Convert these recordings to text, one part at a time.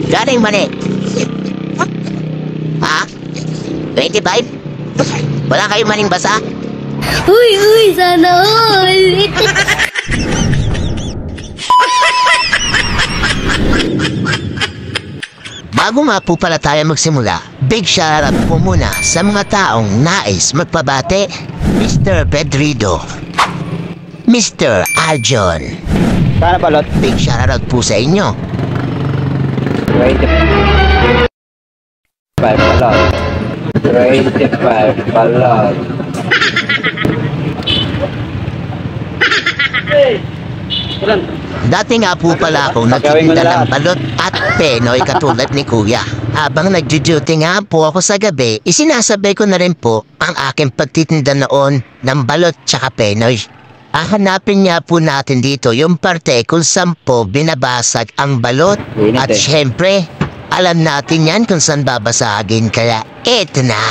Galing mani. Ha? 25? Wala kayong maning basa? Uy, sana all. Bago nga po pala tayo magsimula, big shoutout po muna sa mga taong nais magpabate. Mr. Pedrido, Mr. Aljon. Sana balot. Big shoutout po sa inyo. 25 balot. 25 balot. Dati nga po pala akong Gagawin mo nagtitinda na ng lahat. balot at penoy katulad ni Kuya. Habang nagduduty nga po ako sa gabi, isinasabay ko na rin po ang aking pagtitinda noon ng balot tsaka penoy. Hahanapin niya po natin dito yung parte kung saan po binabasag ang balot. Init At eh. syempre, alam natin yan kung saan babasagin, kaya eto na.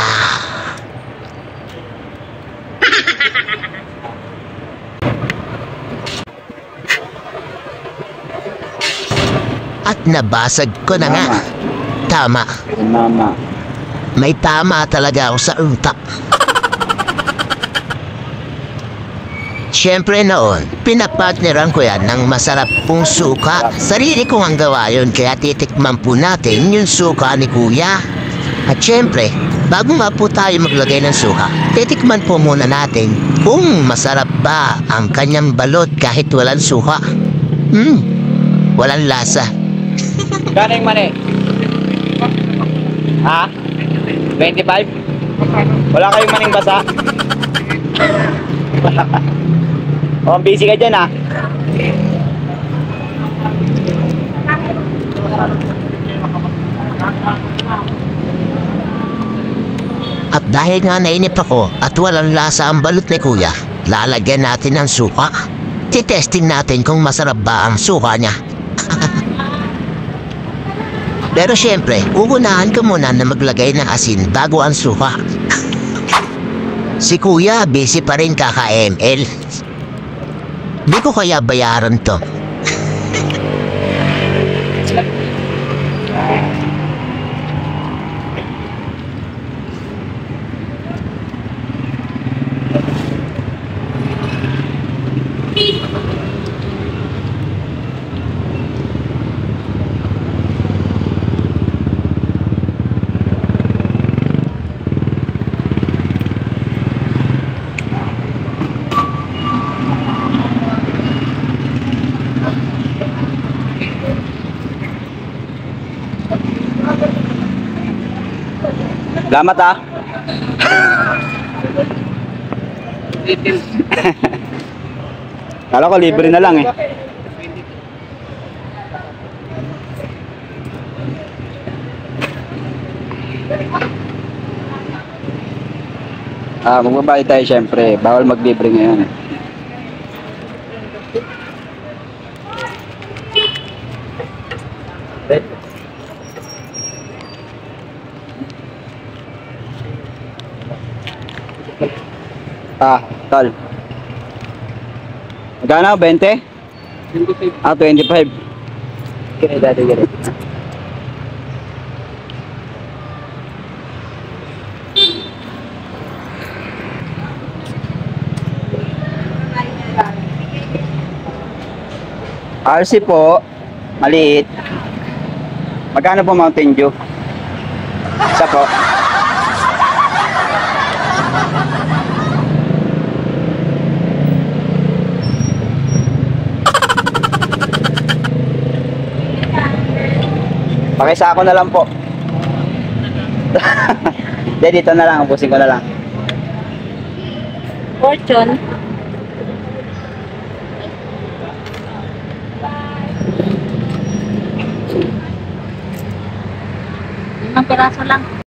At nabasag ko na nga. Tama. Mama. May tama talaga ako sa utak. Siyempre noon, pinapartneran ko yan ng masarap pong suka. Sarili kong ang gawa yun, kaya titikman po natin yung suka ni Kuya. At siyempre, bago nga po tayo maglagay ng suka, titikman po muna natin kung masarap ba ang kanyang balot kahit walang suka. Walang lasa. Galing mani. Ha? 25? Wala kayong maning basa? Oh, busy ka dyan ah. At dahil nga nainip ako at walang lasa ang balot ni Kuya, lalagyan natin ng suka. Titesting natin kung masarap ba ang suka niya. Pero syempre, uunahan ko muna na maglagay ng asin bago ang suka. Si Kuya, busy pa rin kaka-ML. Di ko kaya bayaran to. Salamat ah. Kala ko libre na lang eh. Magbabayad tayo syempre. Bawal maglibre ngayon eh. Tol. Magkano? 20? 25. 25. Okay, dati ganit. RC po, maliit. Magkano po Mountain Dew? Isa po. Pakisako na lang po. Hindi, dito na lang. Ubusin ko na lang. Fortune. Limang piraso lang.